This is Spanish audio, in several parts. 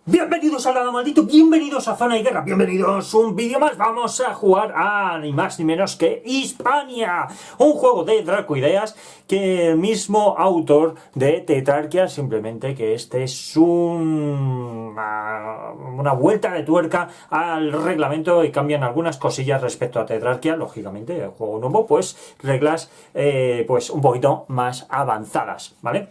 Bienvenidos al lado maldito, bienvenidos a Zona de Guerra, bienvenidos a un vídeo más. Vamos a jugar a ni más ni menos que Hispania, un juego de Dracoideas que el mismo autor de Tetrarquia, simplemente que este es una vuelta de tuerca al reglamento y cambian algunas cosillas respecto a Tetrarquia, lógicamente, el juego nuevo, pues reglas pues un poquito más avanzadas, ¿vale?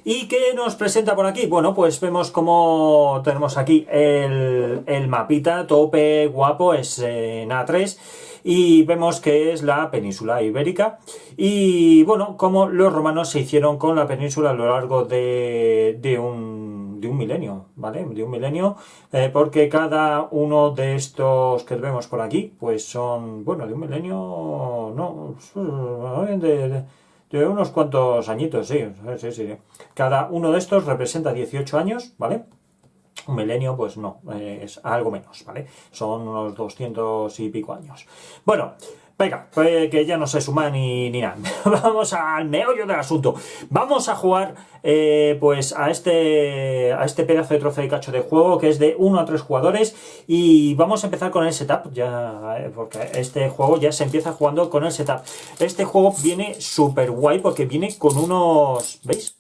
¿Y qué nos presenta por aquí? Bueno, pues vemos como tenemos aquí el mapita, tope guapo, es en A3 y vemos que es la península ibérica y bueno, como los romanos se hicieron con la península a lo largo de un milenio, ¿vale? De un milenio, porque cada uno de estos que vemos por aquí, pues son, bueno, de un milenio, no, de unos cuantos añitos, sí. Cada uno de estos representa 18 años, ¿vale? Un milenio, pues no, es algo menos, ¿vale? Son unos 200 y pico años. Bueno, venga, pues que ya no se suma ni nada. Vamos al meollo del asunto. Vamos a jugar, pues a este pedazo de trozo de cacho de juego que es de 1 a 3 jugadores. Y vamos a empezar con el setup, ya, porque este juego ya se empieza jugando con el setup. Este juego viene súper guay porque viene con unos, ¿veis?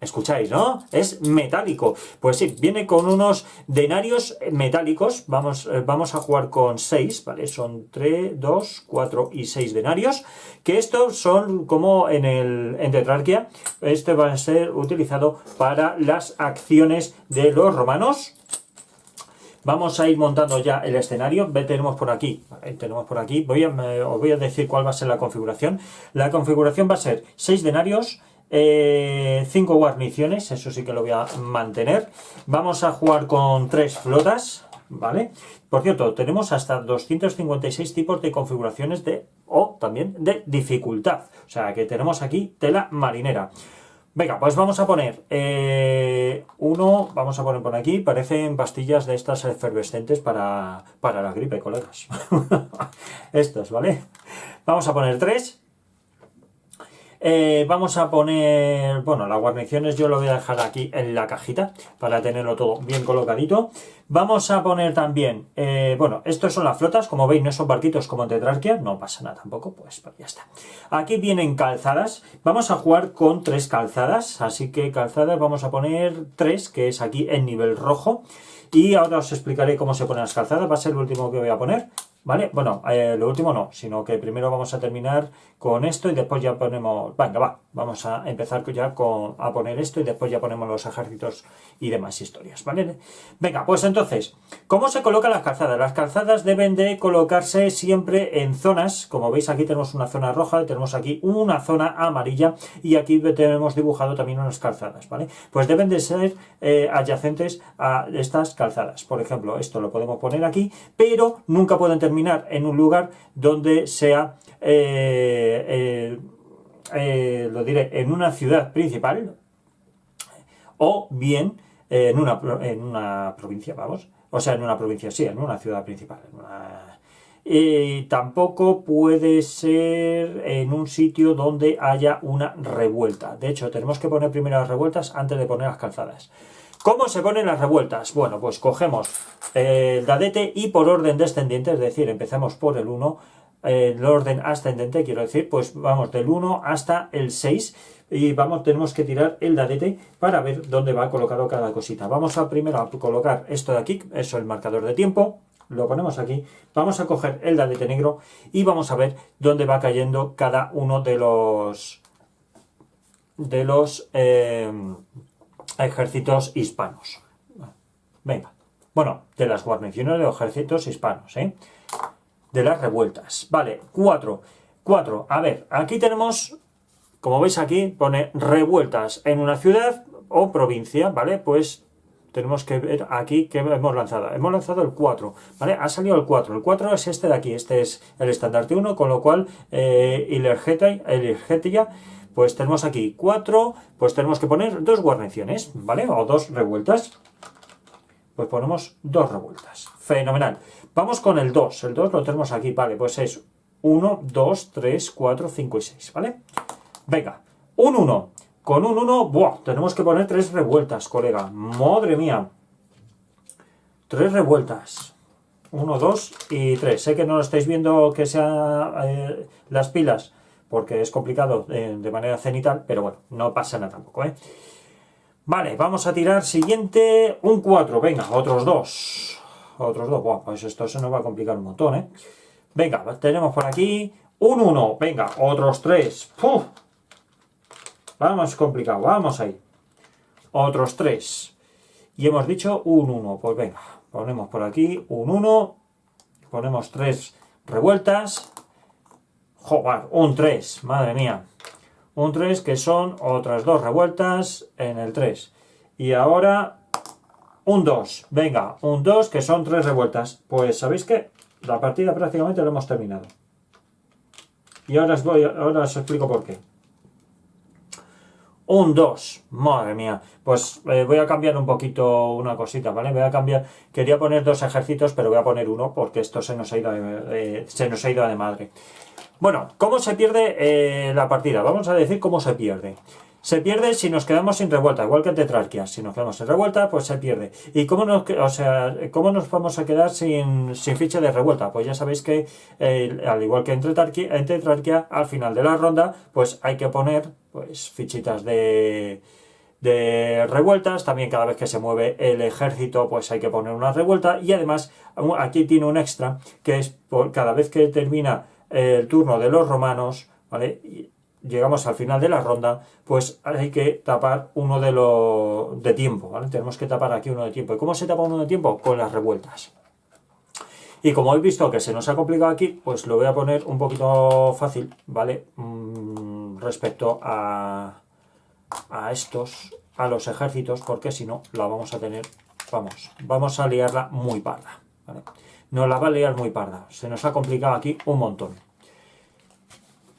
Escucháis, ¿no? Es metálico. Pues sí, viene con unos denarios metálicos. Vamos a jugar con 6, ¿vale? Son 3, 2, 4 y 6 denarios. Que estos son como en Tetrarquia. Este va a ser utilizado para las acciones de los romanos. Vamos a ir montando ya el escenario. Tenemos por aquí. Os voy a decir cuál va a ser la configuración. La configuración va a ser 6 denarios. 5 guarniciones, eso sí que lo voy a mantener. Vamos a jugar con 3 flotas, ¿vale? Por cierto, tenemos hasta 256 tipos de configuraciones también de dificultad. O sea que tenemos aquí tela marinera. Venga, pues vamos a poner vamos a poner por aquí, parecen pastillas de estas efervescentes para la gripe, colegas. Estas, ¿vale? Vamos a poner 3. Vamos a poner, bueno, las guarniciones yo lo voy a dejar aquí en la cajita para tenerlo todo bien colocadito. Vamos a poner también, bueno, estos son las flotas, como veis no son barquitos como en Tetrarquia, no pasa nada tampoco, pues ya está. Aquí vienen calzadas, vamos a jugar con 3 calzadas, así que calzadas vamos a poner 3, que es aquí en nivel rojo. Y ahora os explicaré cómo se ponen las calzadas, va a ser lo último que voy a poner. ¿Vale? Bueno, lo último no, sino que primero vamos a terminar con esto y después ya ponemos... Venga, va, vamos a empezar ya a poner esto y después ya ponemos los ejércitos y demás historias, ¿vale? Venga, pues entonces, ¿cómo se colocan las calzadas? Las calzadas deben de colocarse siempre en zonas, como veis aquí tenemos una zona roja, tenemos aquí una zona amarilla y aquí tenemos dibujado también unas calzadas, ¿vale? Pues deben de ser adyacentes a estas calzadas. Por ejemplo, esto lo podemos poner aquí, pero nunca pueden terminar en un lugar donde sea, lo diré, en una ciudad principal o bien en una provincia, vamos, o sea, en una provincia, sí, en una ciudad principal. Tampoco puede ser en un sitio donde haya una revuelta. De hecho, tenemos que poner primero las revueltas antes de poner las calzadas. ¿Cómo se ponen las revueltas? Bueno, pues cogemos el dadete y por orden descendiente, es decir, empezamos por el 1, el orden ascendente, quiero decir, pues vamos del 1 hasta el 6 y tenemos que tirar el dadete para ver dónde va colocado cada cosita. Vamos primero a colocar esto de aquí, eso es el marcador de tiempo, lo ponemos aquí, vamos a coger el dadete negro y vamos a ver dónde va cayendo cada uno de los ejércitos hispanos. Venga, bueno, de las guarniciones de los ejércitos hispanos, de las revueltas. Vale, 4. A ver, aquí tenemos, como veis aquí, pone revueltas en una ciudad o provincia, ¿vale? Pues tenemos que ver aquí que hemos lanzado. Hemos lanzado el 4, ¿vale? Ha salido el 4. El 4 es este de aquí, este es el estandarte 1, con lo cual el Ergetia, pues tenemos aquí 4, pues tenemos que poner 2 guarniciones, ¿vale? O 2 revueltas. Pues ponemos 2 revueltas. Fenomenal. Vamos con el 2. El 2 lo tenemos aquí, vale, pues es 1, 2, 3, 4, 5 y 6, ¿vale? Venga, un 1. Con un 1, ¡buah! Tenemos que poner 3 revueltas, colega. Madre mía. 3 revueltas. 1, 2 y 3. Sé que no lo estáis viendo que sean las pilas, porque es complicado de manera cenital, pero bueno, no pasa nada tampoco, ¿eh? Vale, vamos a tirar siguiente, un 4. Venga, otros 2. Otros 2. Buah, pues esto se nos va a complicar un montón, ¿eh? Venga, tenemos por aquí un 1. Venga, otros 3. ¡Puf! Vamos, complicado, vamos ahí. Otros 3. Y hemos dicho un 1. Pues venga, ponemos por aquí un 1. Ponemos 3 revueltas. Joder, un 3, madre mía. Un 3 que son otras 2 revueltas en el 3. Y ahora un 2. Venga, un 2 que son 3 revueltas. Pues sabéis que la partida prácticamente la hemos terminado. Y ahora os explico por qué. Un 2, madre mía. Pues voy a cambiar un poquito una cosita, ¿vale? Voy a cambiar. Quería poner 2 ejércitos, pero voy a poner uno porque esto se nos ha ido de madre. Bueno, ¿cómo se pierde la partida? Vamos a decir cómo se pierde. Se pierde si nos quedamos sin revuelta, igual que en Tetrarquia. Si nos quedamos sin revuelta, pues se pierde. ¿Y cómo nos vamos a quedar sin ficha de revuelta? Pues ya sabéis que, al igual que en Tetrarquia, al final de la ronda, pues hay que poner pues fichitas de revueltas. También cada vez que se mueve el ejército, pues hay que poner una revuelta. Y además, aquí tiene un extra, que es por cada vez que termina el turno de los romanos, ¿vale? Y llegamos al final de la ronda, pues hay que tapar uno de tiempo, ¿vale? Tenemos que tapar aquí uno de tiempo. ¿Y cómo se tapa uno de tiempo? Con las revueltas. Y como habéis visto que se nos ha complicado aquí, pues lo voy a poner un poquito fácil, ¿vale? Respecto a los ejércitos, porque si no, la vamos a tener, vamos a liarla muy parda, ¿vale? Nos la va a liar muy parda. Se nos ha complicado aquí un montón.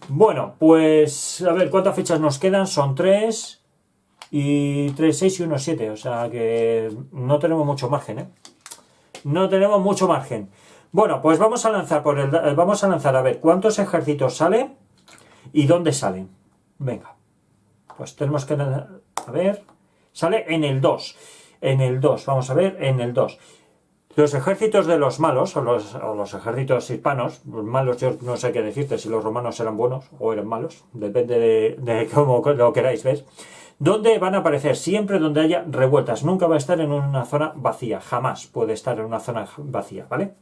Bueno, pues a ver, ¿cuántas fichas nos quedan? Son 3 y 3, 6 y 1, 7. O sea que no tenemos mucho margen, ¿eh? No tenemos mucho margen. Bueno, pues vamos a lanzar a ver cuántos ejércitos salen y dónde salen. Venga, pues tenemos que, a ver, sale en el 2. En el 2, vamos a ver, en el 2. Los ejércitos de los malos, o los ejércitos hispanos, malos yo no sé qué decirte, si los romanos eran buenos o eran malos, depende de cómo lo queráis ver, ¿dónde van a aparecer? Siempre donde haya revueltas, nunca va a estar en una zona vacía, jamás puede estar en una zona vacía, ¿vale?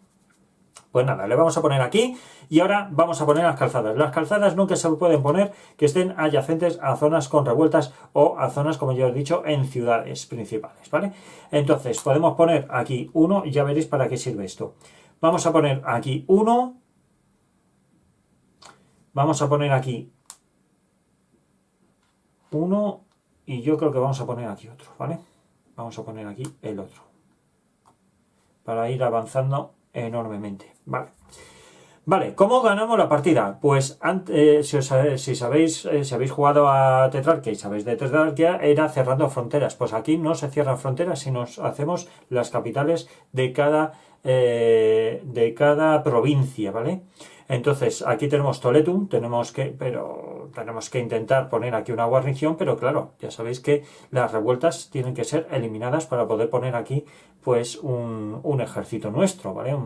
Pues nada, le vamos a poner aquí y ahora vamos a poner las calzadas. Las calzadas nunca se pueden poner que estén adyacentes a zonas con revueltas o a zonas, como ya os he dicho, en ciudades principales, ¿vale? Entonces, podemos poner aquí uno y ya veréis para qué sirve esto. Vamos a poner aquí uno. Vamos a poner aquí uno y yo creo que vamos a poner aquí otro, ¿vale? Vamos a poner aquí el otro. Para ir avanzando enormemente, ¿vale? Vale, ¿cómo ganamos la partida? Pues si habéis jugado a Tetrarquia y sabéis de Tetrarquia, era cerrando fronteras. Pues aquí no se cierran fronteras, sino hacemos las capitales de cada provincia, ¿vale? Entonces, aquí tenemos Toletum, tenemos que intentar poner aquí una guarnición, pero claro, ya sabéis que las revueltas tienen que ser eliminadas para poder poner aquí, pues, un ejército nuestro, ¿vale?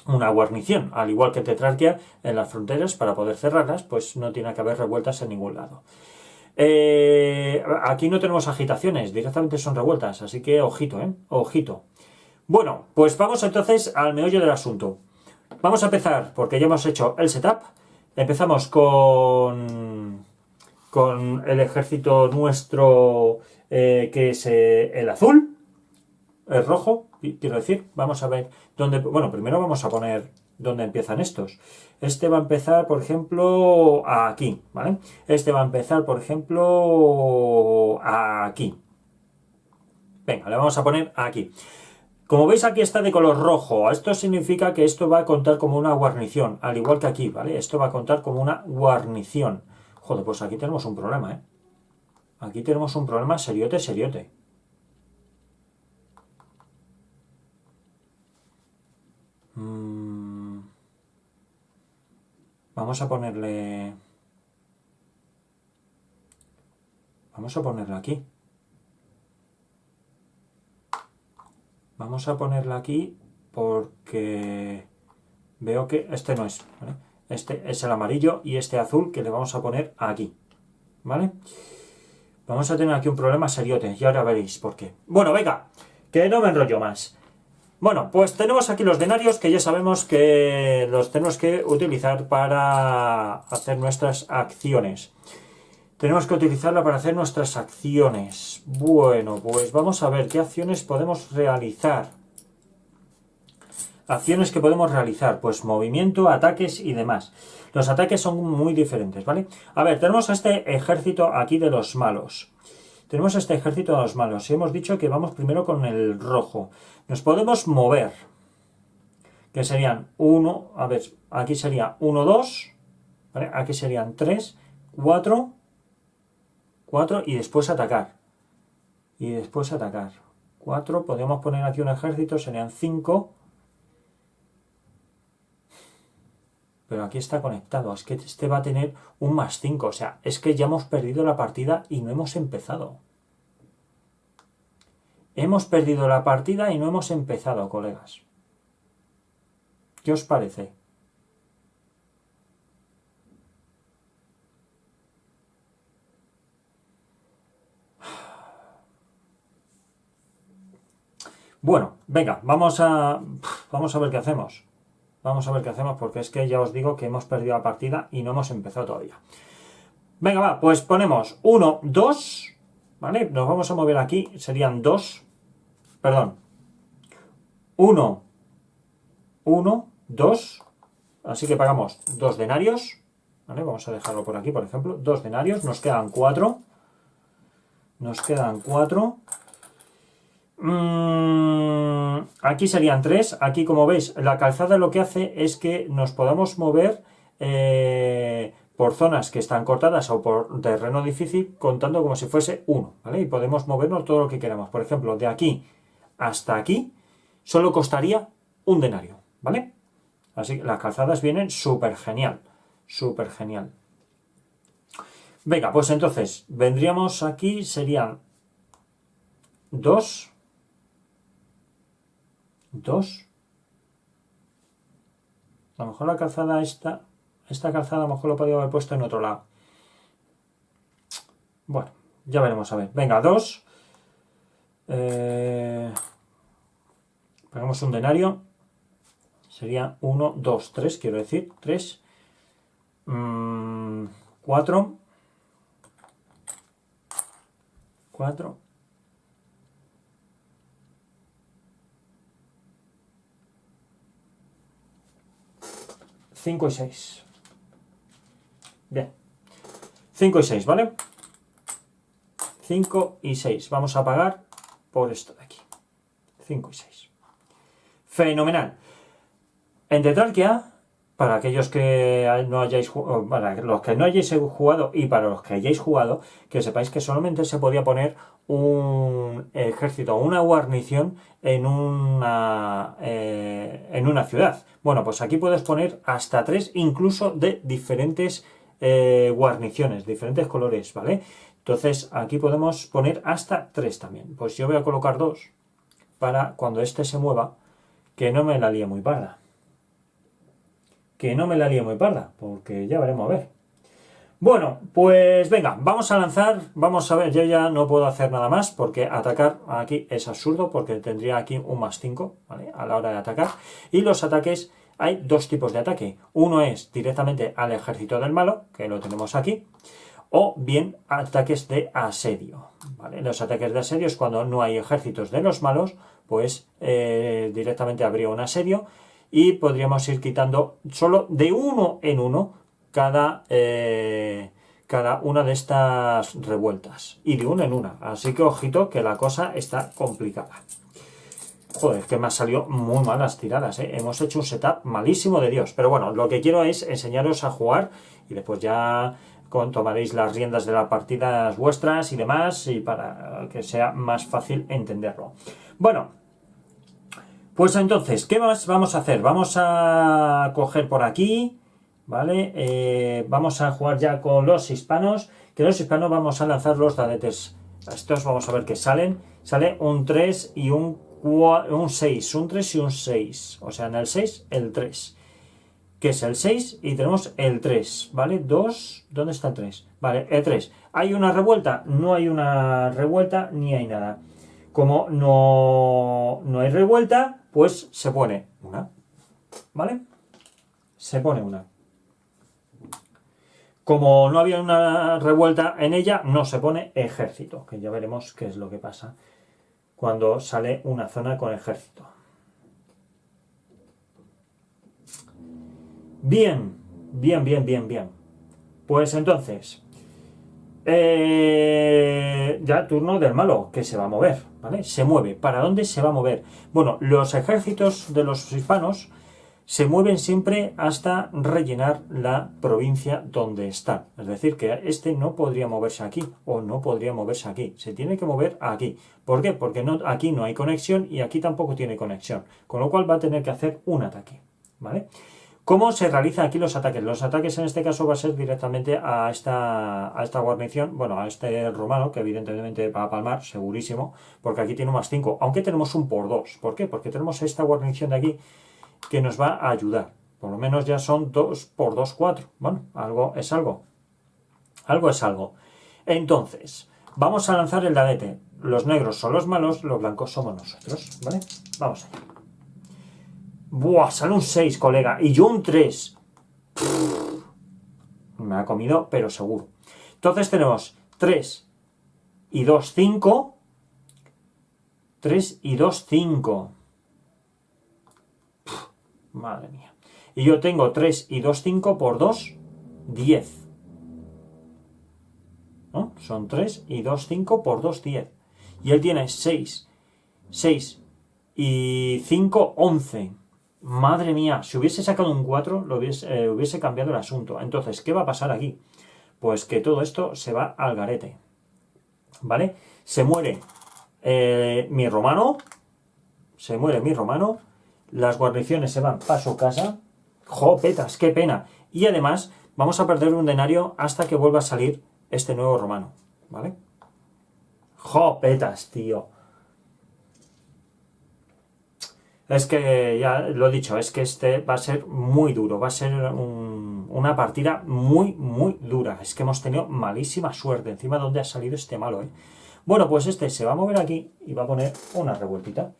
Una guarnición, al igual que Tetrarquia, en las fronteras, para poder cerrarlas, pues no tiene que haber revueltas en ningún lado. Aquí no tenemos agitaciones, directamente son revueltas, así que ojito, ojito. Bueno, pues vamos entonces al meollo del asunto. Vamos a empezar, porque ya hemos hecho el setup. Empezamos con el ejército nuestro, que es el azul, el rojo, quiero decir. Vamos a ver dónde. Bueno, primero vamos a poner dónde empiezan estos. Este va a empezar, por ejemplo, aquí, ¿vale? Este va a empezar, por ejemplo, aquí. Venga, le vamos a poner aquí. Como veis, aquí está de color rojo. Esto significa que esto va a contar como una guarnición, al igual que aquí, ¿vale? Esto va a contar como una guarnición. Joder, pues aquí tenemos un problema, ¿eh? Aquí tenemos un problema seriote, seriote. Vamos a ponerle... Vamos a ponerla aquí. Vamos a ponerla aquí porque veo que este no es, ¿vale? Este es el amarillo y este azul que le vamos a poner aquí, ¿vale? Vamos a tener aquí un problema seriote y ahora veréis por qué. Bueno, venga, que no me enrollo más. Bueno, pues tenemos aquí los denarios que ya sabemos que los tenemos que utilizar para hacer nuestras acciones. Tenemos que utilizarla para hacer nuestras acciones. Bueno, pues vamos a ver qué acciones podemos realizar. Acciones que podemos realizar, pues movimiento, ataques y demás. Los ataques son muy diferentes, ¿vale? A ver, tenemos este ejército aquí de los malos. Tenemos este ejército de los malos. Y hemos dicho que vamos primero con el rojo. Nos podemos mover. Que serían 1, a ver, aquí sería 1, 2. ¿Vale? Aquí serían 3, 4 y después atacar. Y después atacar. 4, podríamos poner aquí un ejército, serían 5. Pero aquí está conectado, es que este va a tener un +5, o sea, es que ya hemos perdido la partida y no hemos empezado. Hemos perdido la partida y no hemos empezado, colegas. ¿Qué os parece? Bueno, venga, vamos a ver qué hacemos. Vamos a ver qué hacemos porque es que ya os digo que hemos perdido la partida y no hemos empezado todavía. Venga, va, pues ponemos 1, 2, ¿vale? Nos vamos a mover aquí, serían 2, perdón, 1, 1, 2, así que pagamos 2 denarios, ¿vale? Vamos a dejarlo por aquí, por ejemplo, 2 denarios, nos quedan 4, aquí serían 3, aquí como veis la calzada lo que hace es que nos podamos mover por zonas que están cortadas o por terreno difícil contando como si fuese 1, ¿vale? Y podemos movernos todo lo que queramos, por ejemplo de aquí hasta aquí solo costaría un denario, ¿vale? Así que las calzadas vienen súper genial, súper genial. Venga, pues entonces vendríamos aquí, serían 2, a lo mejor la calzada esta calzada a lo mejor lo podría haber puesto en otro lado. Bueno, ya veremos a ver. Venga, 2. Pagamos un denario. Sería 1, 2, 3, quiero decir. 3. 4. 4. 5 y 6. Bien. 5 y 6, ¿vale? 5 y 6. Vamos a pagar por esto de aquí. 5 y 6. Fenomenal. En Tetrarquia, para aquellos que no hayáis jugado, para los que no hayáis jugado y para los que hayáis jugado, que sepáis que solamente se podía poner un ejército o una guarnición en una ciudad. Bueno, pues aquí puedes poner hasta 3, incluso de diferentes guarniciones, diferentes colores, ¿vale? Entonces aquí podemos poner hasta 3 también. Pues yo voy a colocar 2 para cuando este se mueva, que no me la líe muy parda. Porque ya veremos a ver. Bueno, pues venga, vamos a lanzar, vamos a ver, yo ya no puedo hacer nada más porque atacar aquí es absurdo porque tendría aquí un +5, ¿vale? A la hora de atacar. Y los ataques, hay 2 tipos de ataque. Uno es directamente al ejército del malo, que lo tenemos aquí, o bien ataques de asedio, ¿vale? Los ataques de asedio es cuando no hay ejércitos de los malos, pues directamente habría un asedio y podríamos ir quitando solo de uno en uno cada una de estas revueltas y de una en una, así que ojito que la cosa está complicada. Joder, que me han salido muy malas tiradas, ¿eh? Hemos hecho un setup malísimo de Dios, pero bueno, lo que quiero es enseñaros a jugar y después ya tomaréis las riendas de las partidas vuestras y demás y para que sea más fácil entenderlo. Bueno, pues entonces, ¿qué más vamos a hacer? Vamos a coger por aquí ¿vale? Vamos a jugar ya con los hispanos, que los hispanos vamos a lanzar los dadetes. Estos vamos a ver que salen. Sale un 3 y un 6, un 3 y un 6. O sea, en el 6, el 3. Que es el 6 y tenemos el 3, ¿vale? 2, ¿dónde está el 3? Vale, el 3. ¿Hay una revuelta? No hay una revuelta ni hay nada. Como no hay revuelta, pues se pone una, ¿vale? Se pone una. Como no había una revuelta en ella, no se pone ejército, que ya veremos qué es lo que pasa cuando sale una zona con ejército. Bien. Pues entonces, ya turno del malo, que se va a mover, ¿vale? Se mueve. ¿Para dónde se va a mover? Bueno, los ejércitos de los hispanos se mueven siempre hasta rellenar la provincia donde están. Es decir, que este no podría moverse aquí o no podría moverse aquí. Se tiene que mover aquí. ¿Por qué? Porque aquí no hay conexión y aquí tampoco tiene conexión. Con lo cual va a tener que hacer un ataque, ¿vale? ¿Cómo se realizan aquí los ataques? Los ataques en este caso va a ser directamente a esta guarnición, bueno, a este romano, que evidentemente va a palmar, segurísimo, porque aquí tiene un +5, aunque tenemos un por 2. ¿Por qué? Porque tenemos esta guarnición de aquí que nos va a ayudar. Por lo menos ya son 2 por 2, 4. Bueno, algo es algo. Algo es algo. Entonces, vamos a lanzar el dadete. Los negros son los malos, los blancos somos nosotros, ¿vale? Vamos allá. ¡Buah! Sale un 6, colega. Y yo un 3. Me ha comido, pero seguro. Entonces tenemos 3 y 2, 5. 3 y 2, 5. Madre mía. Y yo tengo 3 y 2, 5 por 2, 10. ¿No? Son 3 y 2, 5 por 2, 10. Y él tiene 6. 6 y 5, 11. Madre mía, si hubiese sacado un 4, hubiese cambiado el asunto. Entonces, ¿qué va a pasar aquí? Pues que todo esto se va al garete. ¿Vale? Se muere mi romano. Se muere mi romano. Las guarniciones se van para su casa. ¡Jopetas! ¡Qué pena! Y además, vamos a perder un denario hasta que vuelva a salir este nuevo romano. ¿Vale? ¡Jopetas, tío! Es que, ya lo he dicho, es que este va a ser muy duro, va a ser una partida muy dura. Es que hemos tenido malísima suerte, encima de dónde ha salido este malo, ¿eh? Bueno, pues este se va a mover aquí y va a poner una revueltita.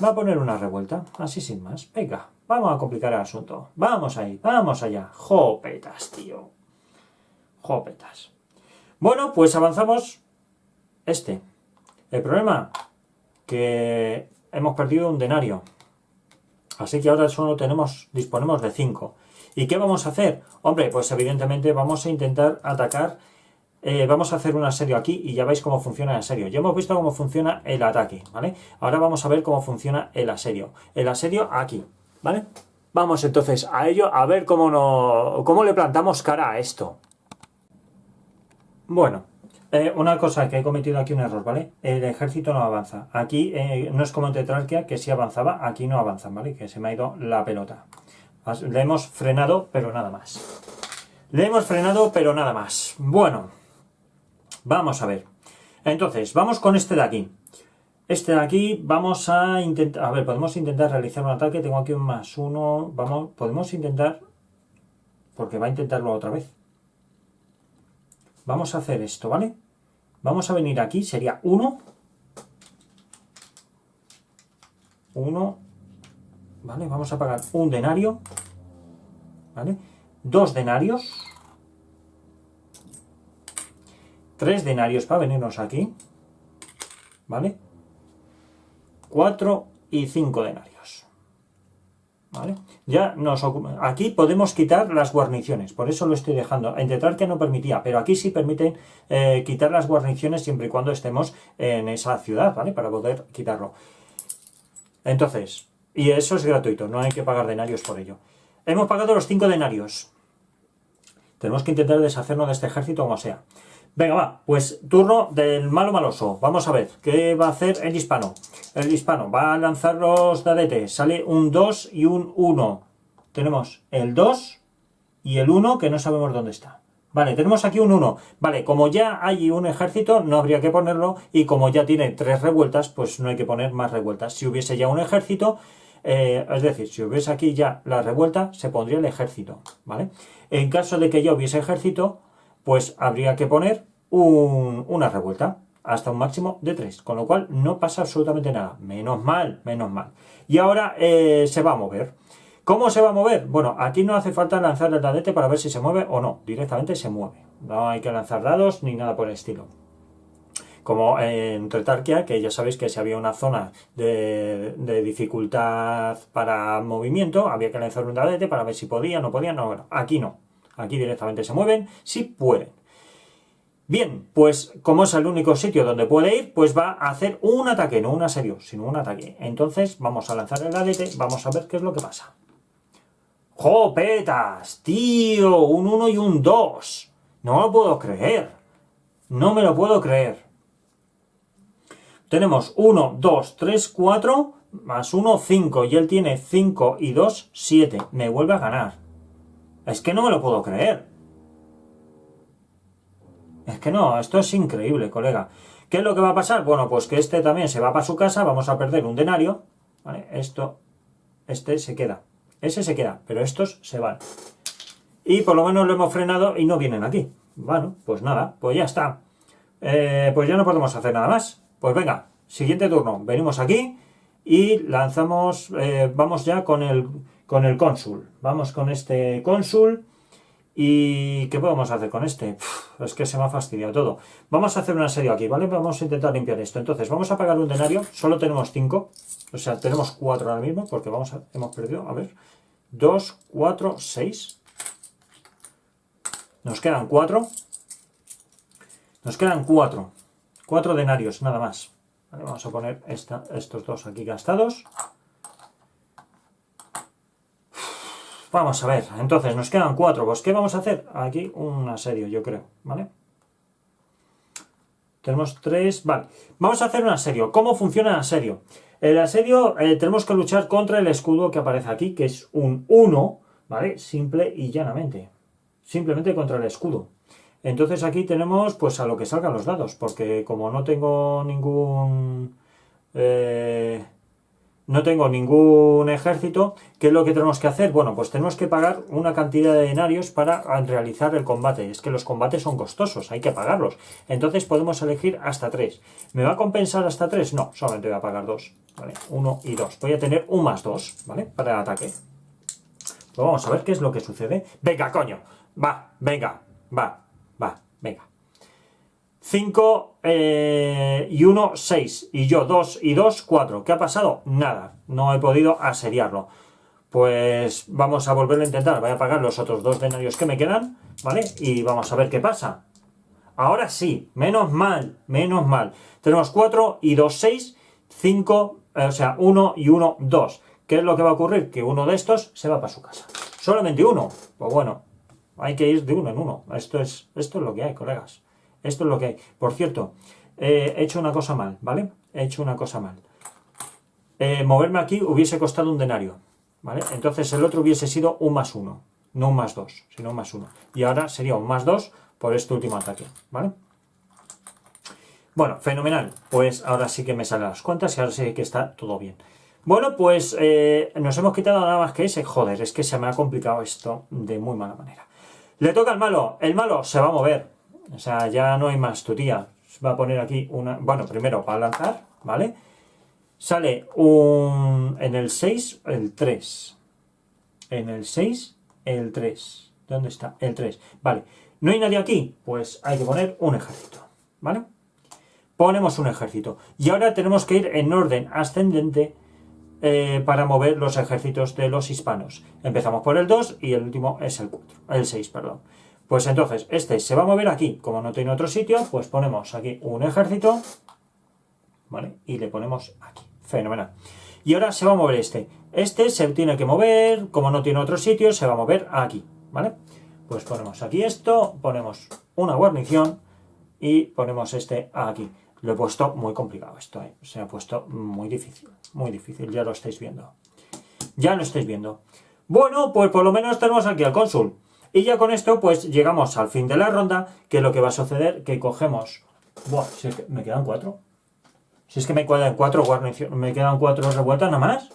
Va a poner una revuelta, así sin más. Venga, vamos a complicar el asunto. Vamos ahí, vamos allá. Jopetas, tío. Jopetas. Bueno, pues avanzamos este. El problema, que hemos perdido un denario. Así que ahora solo disponemos de 5. ¿Y qué vamos a hacer? Hombre, pues evidentemente vamos a intentar atacar. Vamos a hacer un asedio aquí y ya veis cómo funciona el asedio. Ya hemos visto cómo funciona el ataque, ¿vale? Ahora vamos a ver cómo funciona el asedio. El asedio aquí, ¿vale? Vamos entonces a ello, a ver cómo le plantamos cara a esto. Bueno, una cosa que he cometido aquí un error, ¿vale? El ejército no avanza. Aquí no es como en Tetrarquia, que sí avanzaba, aquí no avanzan, ¿vale? Que se me ha ido la pelota. Le hemos frenado, pero nada más. Le hemos frenado, pero nada más. Bueno, vamos a ver. Entonces, vamos con este de aquí. Este de aquí vamos a intentar... A ver, podemos intentar realizar un ataque. Tengo aquí un +1. Vamos, podemos intentar... Porque va a intentarlo otra vez. Vamos a hacer esto, ¿vale? Vamos a venir aquí, sería 1. 1. ¿Vale? Vamos a pagar un denario. ¿Vale? 2 denarios. 3 denarios para venirnos aquí. ¿Vale? 4 y 5 denarios. ¿Vale? Ya aquí podemos quitar las guarniciones, por eso lo estoy dejando. En Tetrarquia no permitía, pero aquí sí permiten quitar las guarniciones siempre y cuando estemos en esa ciudad, ¿vale? Para poder quitarlo. Entonces, y eso es gratuito, no hay que pagar denarios por ello. Hemos pagado los 5 denarios. Tenemos que intentar deshacernos de este ejército como sea. Venga, va, pues turno del malo maloso. Vamos a ver, ¿qué va a hacer el hispano? El hispano va a lanzar los dadetes. Sale un 2 y un 1. tenemos el 2 y el 1 que no sabemos dónde está. Vale, tenemos aquí un 1. Vale, como ya hay un ejército, no habría que ponerlo, y como ya tiene 3 revueltas, pues no hay que poner más revueltas. Si hubiese ya un ejército, es decir, si hubiese aquí ya la revuelta, se pondría el ejército, ¿vale? En caso de que ya hubiese ejército, pues habría que poner una revuelta, hasta un máximo de 3, con lo cual no pasa absolutamente nada. Menos mal, menos mal. Y ahora se va a mover. ¿Cómo se va a mover? Bueno, aquí no hace falta lanzar el dadete para ver si se mueve o no. Directamente se mueve. No hay que lanzar dados ni nada por el estilo. Como en Retarquia, que ya sabéis que si había una zona de dificultad para movimiento, había que lanzar un dadete para ver si podía, no podía, no. Bueno, aquí no. Aquí directamente se mueven, si pueden. Bien, pues como es el único sitio donde puede ir, pues va a hacer un ataque, no un asedio, sino un ataque. Entonces vamos a lanzar el dadete, vamos a ver qué es lo que pasa. ¡Jopetas! ¡Tío! Un 1 y un 2. No me lo puedo creer. No me lo puedo creer. Tenemos 1, 2, 3, 4, más 1, 5. Y él tiene 5 y 2, 7. Me vuelve a ganar. Es que no me lo puedo creer. Es que no, esto es increíble, colega. ¿Qué es lo que va a pasar? Bueno, pues que este también se va para su casa. Vamos a perder un denario. ¿Vale? Este se queda. Ese se queda, pero estos se van. Y por lo menos lo hemos frenado y no vienen aquí. Bueno, pues nada, pues ya está. Pues ya no podemos hacer nada más. Pues venga, siguiente turno. Venimos aquí y lanzamos... vamos ya con el cónsul. Vamos con este cónsul. ¿Y qué podemos hacer con este? Es que se me ha fastidiado todo. Vamos a hacer un asedio aquí, ¿vale? Vamos a intentar limpiar esto. Entonces, vamos a pagar un denario. Solo tenemos 5. O sea, tenemos 4 ahora mismo porque hemos perdido, a ver, 2, 4, 6. Nos quedan 4. Nos quedan 4. 4 denarios, nada más. Vale, vamos a poner estos dos aquí gastados. Vamos a ver, entonces nos quedan 4. Pues ¿qué vamos a hacer? Aquí un asedio, yo creo, ¿vale? Tenemos 3, vale. Vamos a hacer un asedio. ¿Cómo funciona el asedio? El asedio tenemos que luchar contra el escudo que aparece aquí, que es un 1, ¿vale? Simple y llanamente. Simplemente contra el escudo. Entonces aquí tenemos pues a lo que salgan los dados, porque como no tengo ningún... no tengo ningún ejército, ¿qué es lo que tenemos que hacer? Bueno, pues tenemos que pagar una cantidad de denarios para realizar el combate. Es que los combates son costosos, hay que pagarlos. Entonces podemos elegir hasta 3. ¿Me va a compensar hasta 3? No, solamente voy a pagar 2. ¿Vale? 1 y 2. Voy a tener un más 2, ¿vale? Para el ataque. Pues vamos a ver qué es lo que sucede. ¡Venga, coño! Va, venga, va, venga. 5 y 1, 6. Y yo 2 y 2, 4. ¿Qué ha pasado? Nada. No he podido asediarlo. Pues vamos a volverlo a intentar. Voy a pagar los otros 2 denarios que me quedan, ¿vale? Y vamos a ver qué pasa. Ahora sí. Menos mal. Menos mal. Tenemos 4 y 2, 6. 5, o sea, 1 y 1, 2. ¿Qué es lo que va a ocurrir? Que uno de estos se va para su casa. Solamente uno. Pues bueno, hay que ir de uno en uno. Esto es lo que hay, colegas. Esto es lo que hay. Por cierto, he hecho una cosa mal, ¿vale? He hecho una cosa mal. Moverme aquí hubiese costado un denario, ¿vale? Entonces el otro hubiese sido un más 1. No un más 2, sino un más 1. Y ahora sería un más 2 por este último ataque, ¿vale? Bueno, fenomenal. Pues ahora sí que me salen las cuentas y ahora sí que está todo bien. Bueno, pues nos hemos quitado nada más que ese. Joder, es que se me ha complicado esto de muy mala manera. Le toca al malo. El malo se va a mover. O sea, ya no hay más tutía. Va a poner aquí una... Bueno, primero va a lanzar, ¿vale? Sale en el 6, el 3. En el 6, el 3. ¿Dónde está? El 3. Vale. ¿No hay nadie aquí? Pues hay que poner un ejército, ¿vale? Ponemos un ejército. Y ahora tenemos que ir en orden ascendente para mover los ejércitos de los hispanos. Empezamos por el 2 y el último es el 4. El 6, perdón. Pues entonces, este se va a mover aquí. Como no tiene otro sitio, pues ponemos aquí un ejército, ¿vale? Y le ponemos aquí. Fenomenal. Y ahora se va a mover este. Este se tiene que mover, como no tiene otro sitio, se va a mover aquí, ¿vale? Pues ponemos aquí esto, ponemos una guarnición y ponemos este aquí. Lo he puesto muy complicado esto, ¿eh? Se ha puesto muy difícil, ya lo estáis viendo. Ya lo estáis viendo. Bueno, pues por lo menos tenemos aquí al cónsul. Y ya con esto, pues llegamos al fin de la ronda, que lo que va a suceder, que cogemos... Buah, si es que me quedan 4. Si es que me quedan 4 guarniciones, me quedan 4 revueltas nada más.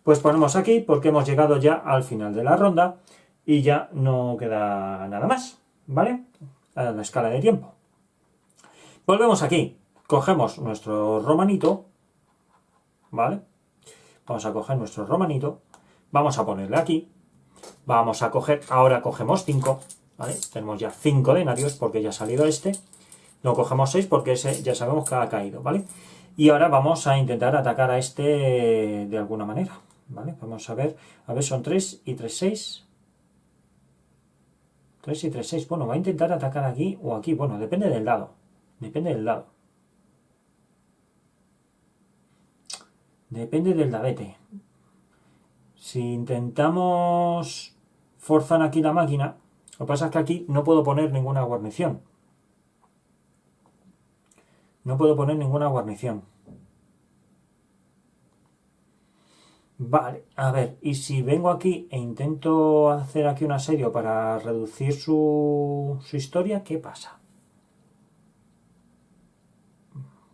Pues ponemos aquí, porque hemos llegado ya al final de la ronda, y ya no queda nada más, ¿vale? A la escala de tiempo. Volvemos aquí, cogemos nuestro romanito, ¿vale? Vamos a coger nuestro romanito, vamos a ponerle aquí, vamos a coger, ahora cogemos 5, ¿vale? Tenemos ya 5 denarios porque ya ha salido este, no cogemos 6 porque ese ya sabemos que ha caído, ¿vale? Y ahora vamos a intentar atacar a este de alguna manera, ¿vale? Vamos a ver, son 3 y 3, 6. 3 y 3, 6, bueno, va a intentar atacar aquí o aquí, bueno, depende del dado, depende del dado. Depende del dadete. Si intentamos forzar aquí la máquina, lo que pasa es que aquí no puedo poner ninguna guarnición. No puedo poner ninguna guarnición. Vale, a ver, y si vengo aquí e intento hacer aquí un asedio para reducir su historia, ¿qué pasa?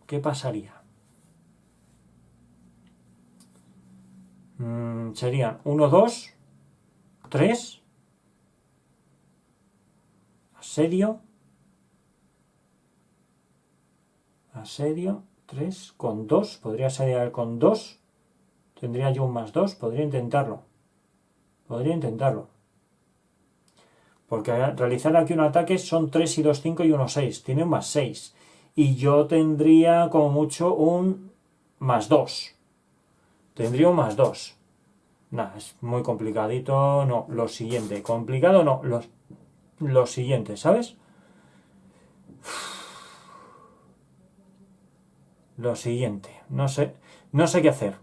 ¿Qué pasaría? Serían 1, 2, 3, asedio, 3, con 2, podría asediar con 2, tendría yo un más 2, podría intentarlo, porque realizar aquí un ataque son 3 y 2, 5 y 1, 6, tiene un más 6, y yo tendría como mucho un más 2. Tendría un más 2. Nada, es muy complicadito. No, lo siguiente. Complicado no, lo siguiente, ¿sabes? Lo siguiente. No sé qué hacer.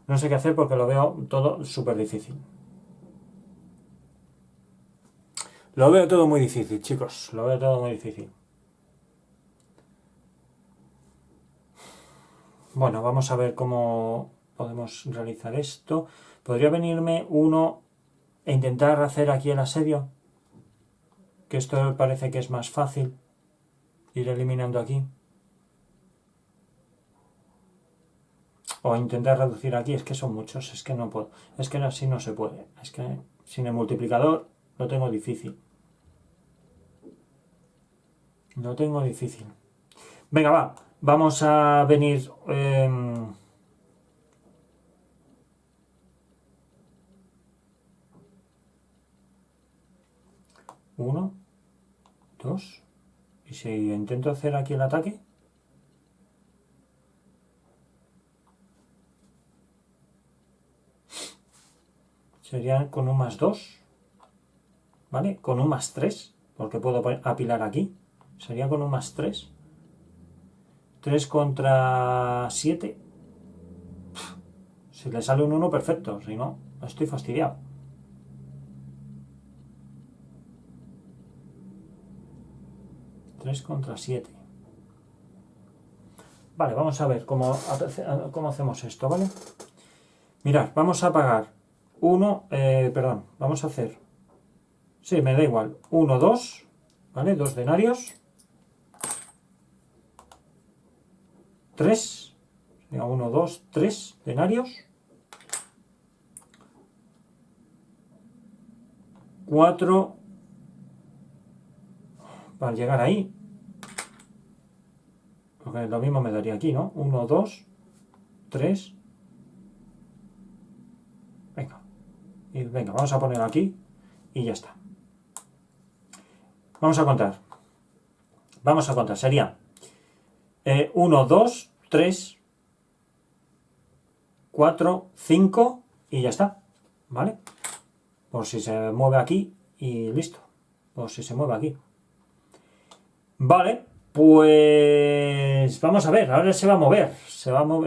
No sé qué hacer porque lo veo todo súper difícil. Lo veo todo muy difícil, chicos. Lo veo todo muy difícil. Bueno, vamos a ver cómo podemos realizar esto. ¿Podría venirme uno e intentar hacer aquí el asedio? Que esto parece que es más fácil. Ir eliminando aquí. O intentar reducir aquí. Es que son muchos. Es que no puedo. Es que así no se puede. Es que sin el multiplicador lo tengo difícil. Lo tengo difícil. Venga, va. Vamos a venir... 1, 2. Y si intento hacer aquí el ataque... Sería con un más 2. ¿Vale? Con un más 3. Porque puedo apilar aquí. Sería con un más 3. 3 contra 7. Si le sale un 1, perfecto. Si no, estoy fastidiado. Contra 7. Vale, vamos a ver cómo hacemos esto, ¿vale? Mirad, vamos a pagar 1, perdón, vamos a hacer... Sí, me da igual. 1, 2, ¿vale? 2 denarios. 3. 1, 2, 3 denarios. 4. Para llegar ahí. Porque lo mismo me daría aquí, ¿no? 1, 2, 3. Venga. Y venga, vamos a poner aquí. Y ya está. Vamos a contar. Sería 1, 2, 3, 4, 5 y ya está. ¿Vale? Por si se mueve aquí y listo. Por si se mueve aquí. Vale, pues vamos a ver. Ahora se va a mover.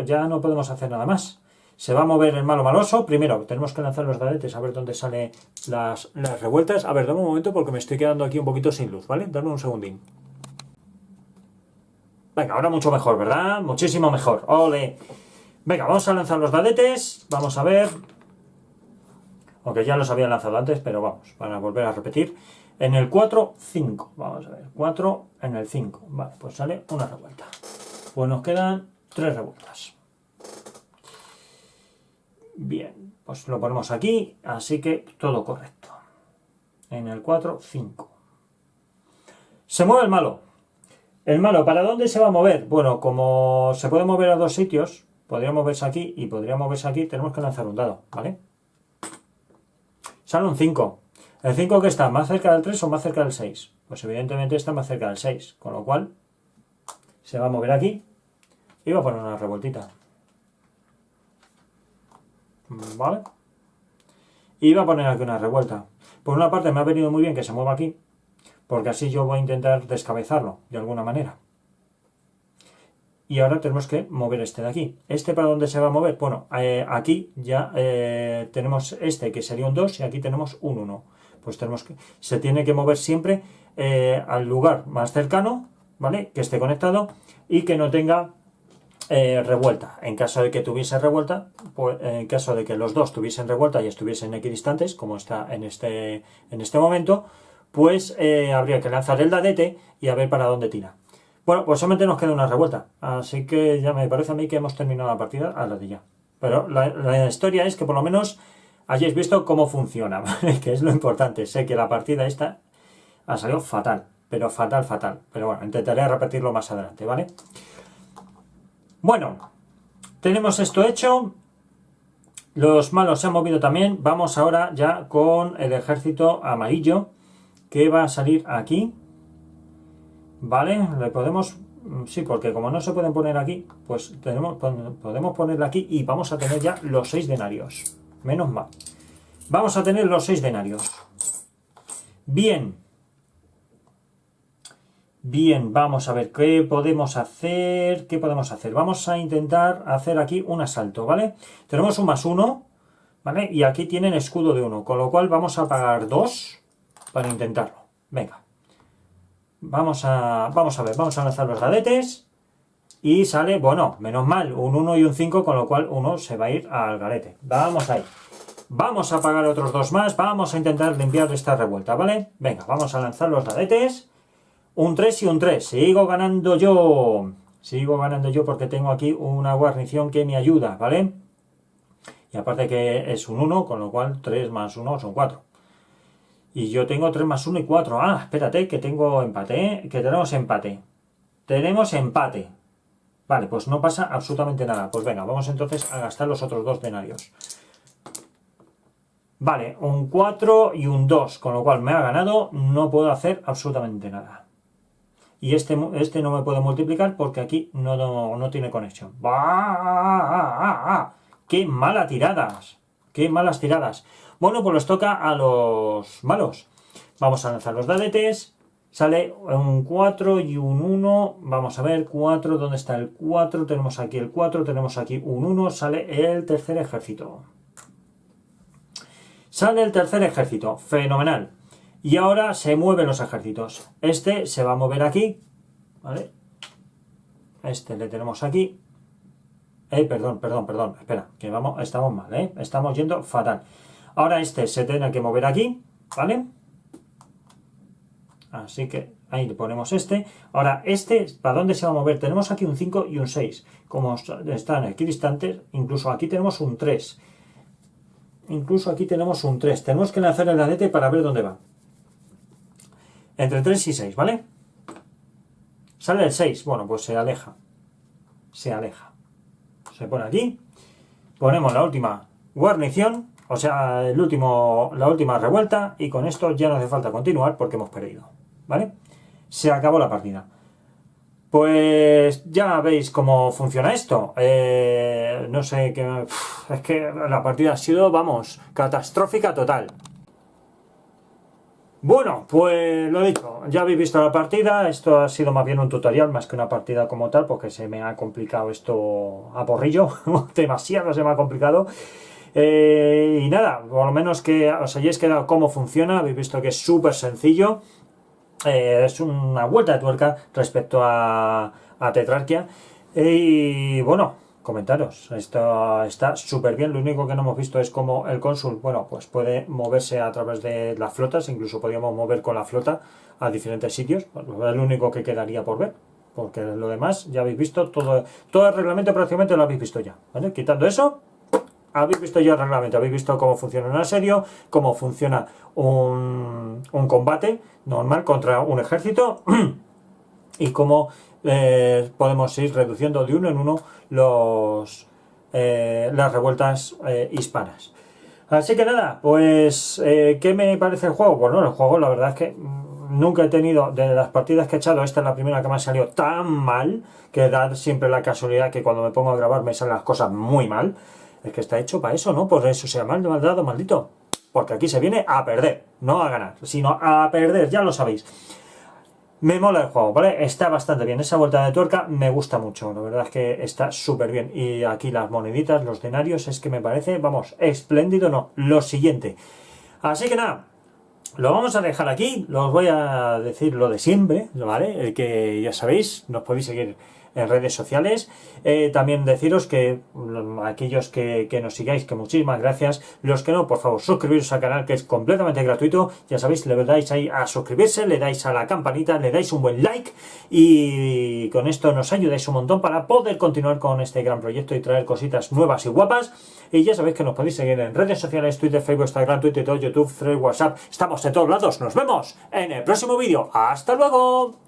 Ya no podemos hacer nada más. Se va a mover el malo maloso. Primero tenemos que lanzar los dadetes a ver dónde salen las revueltas. A ver, dame un momento porque me estoy quedando aquí un poquito sin luz, ¿vale? Dame un segundín. Venga, ahora mucho mejor, ¿verdad? Muchísimo mejor. ¡Ole! Venga, vamos a lanzar los dadetes. Vamos a ver. aunque ya los había lanzado antes, pero vamos, para volver a repetir. En el 4, 5, vamos a ver, 4 en el 5, vale, pues sale una revuelta. Pues nos quedan 3 revueltas. Bien, pues lo ponemos aquí, así que todo correcto. En el 4, 5. Se mueve el malo. El malo, ¿para dónde se va a mover? Bueno, como se puede mover a dos sitios, podría moverse aquí y podría moverse aquí, tenemos que lanzar un dado, ¿vale? Sale un 5. ¿El 5 que está? ¿Más cerca del 3 o más cerca del 6? Pues evidentemente está más cerca del 6, con lo cual se va a mover aquí y va a poner una revueltita. ¿Vale? Y va a poner aquí una revuelta. Por una parte me ha venido muy bien que se mueva aquí, porque así yo voy a intentar descabezarlo de alguna manera. Y ahora tenemos que mover este de aquí. ¿Este para dónde se va a mover? Bueno, aquí ya tenemos este que sería un 2 y aquí tenemos un 1. Pues se tiene que mover siempre al lugar más cercano, ¿vale? Que esté conectado y que no tenga revuelta. En caso de que tuviese revuelta, pues, en caso de que los dos tuviesen revuelta y estuviesen equidistantes, como está en este momento, pues habría que lanzar el dadete y a ver para dónde tira. Bueno, pues solamente nos queda una revuelta, así que ya me parece a mí que hemos terminado la partida a la de ya. Pero la historia es que por lo menos hayáis visto cómo funciona, ¿vale? Que es lo importante. Sé que la partida esta ha salido fatal, pero fatal, fatal. Pero bueno, intentaré repetirlo más adelante, ¿vale? Bueno, tenemos esto hecho. Los malos se han movido también. Vamos ahora ya con el ejército amarillo, que va a salir aquí. Vale, le podemos... Sí, porque como no se pueden poner aquí, pues podemos ponerla aquí y vamos a tener ya los 6 denarios. Menos mal. Vamos a tener los 6 denarios. Bien. Bien, vamos a ver qué podemos hacer. ¿Qué podemos hacer? Vamos a intentar hacer aquí un asalto, ¿vale? Tenemos un +1, ¿vale? Y aquí tienen escudo de 1, con lo cual vamos a pagar 2 para intentarlo. Venga. Vamos a ver, vamos a lanzar los dadetes y sale, bueno, menos mal, un 1 y un 5, con lo cual uno se va a ir al garete. Vamos ahí. Vamos a pagar otros 2 más, vamos a intentar limpiar esta revuelta, ¿vale? Venga, vamos a lanzar los dadetes. Un 3 y un 3, sigo ganando yo porque tengo aquí una guarnición que me ayuda, ¿vale? Y aparte que es un 1, con lo cual 3 más 1 son 4. Y yo tengo 3 más 1 y 4. Ah, espérate, que tengo empate, ¿eh? Que tenemos empate. Tenemos empate. Vale, pues no pasa absolutamente nada. Pues venga, vamos entonces a gastar los otros 2 denarios. Vale, un 4 y un 2, con lo cual me ha ganado. No puedo hacer absolutamente nada. Y este no me puedo multiplicar porque aquí no tiene conexión. ¡Bah! ¡Qué malas tiradas! ¡Qué malas tiradas! Bueno, pues les toca a los malos. Vamos a lanzar los dadetes. Sale un 4 y un 1. Vamos a ver, 4. ¿Dónde está el 4? Tenemos aquí el 4. Tenemos aquí un 1. Sale el tercer ejército. Sale el tercer ejército. Fenomenal. Y ahora se mueven los ejércitos. Este se va a mover aquí. ¿Vale? Este le tenemos aquí. Perdón. Espera, que estamos mal, ¿eh? Estamos yendo fatal. Ahora este se tiene que mover aquí, ¿vale? Así que ahí le ponemos este. Ahora este, ¿para dónde se va a mover? Tenemos aquí un 5 y un 6. Como están equidistantes, incluso aquí tenemos un 3. Tenemos que lanzar el dadete para ver dónde va. Entre 3 y 6, ¿vale? Sale el 6. Bueno, pues se aleja. Se pone aquí. Ponemos la última guarnición. O sea, la última revuelta, y con esto ya no hace falta continuar porque hemos perdido, ¿vale? Se acabó la partida. Pues ya veis cómo funciona esto. No sé qué... Es que la partida ha sido, vamos, catastrófica total. Bueno, pues lo dicho, ya habéis visto la partida. Esto ha sido más bien un tutorial más que una partida como tal, porque se me ha complicado esto a porrillo. Demasiado se me ha complicado. Y nada, por lo menos que os hayáis quedado cómo funciona. Habéis visto que es súper sencillo. Es una vuelta de tuerca respecto a Tetrarquia. Y bueno, comentaros. Esto está súper bien. Lo único que no hemos visto es cómo el cónsul, bueno, pues puede moverse a través de las flotas. Incluso podríamos mover con la flota a diferentes sitios. Bueno, es lo único que quedaría por ver. Porque lo demás ya habéis visto. Todo el reglamento prácticamente lo habéis visto ya. ¿Vale? Quitando eso, habéis visto ya el reglamento. Habéis visto cómo funciona un asedio, cómo funciona un combate normal contra un ejército. Y cómo podemos ir reduciendo de uno en uno las revueltas hispanas. Así que nada, pues ¿qué me parece el juego? Bueno, el juego la verdad es que nunca he tenido, de las partidas que he echado, esta es la primera que me ha salido tan mal, que da siempre la casualidad que cuando me pongo a grabar me salen las cosas muy mal. Es que está hecho para eso, ¿no? Por eso sea mal dado, maldito. Porque aquí se viene a perder, no a ganar, sino a perder, ya lo sabéis. Me mola el juego, ¿vale? Está bastante bien. Esa vuelta de tuerca me gusta mucho. La verdad es que está súper bien. Y aquí las moneditas, los denarios, es que me parece, vamos, espléndido, no. Lo siguiente. Así que nada, lo vamos a dejar aquí. Os voy a decir lo de siempre, ¿vale? Que ya sabéis, nos podéis seguir en redes sociales. También deciros que aquellos que nos sigáis, que muchísimas gracias. Los que no, por favor, suscribiros al canal, que es completamente gratuito. Ya sabéis, le dais ahí a suscribirse, le dais a la campanita, le dais un buen like y con esto nos ayudáis un montón para poder continuar con este gran proyecto y traer cositas nuevas y guapas. Y ya sabéis que nos podéis seguir en redes sociales, Twitter, Facebook, Instagram, Twitter, YouTube, Threads, WhatsApp. Estamos en todos lados. Nos vemos en el próximo vídeo. ¡Hasta luego!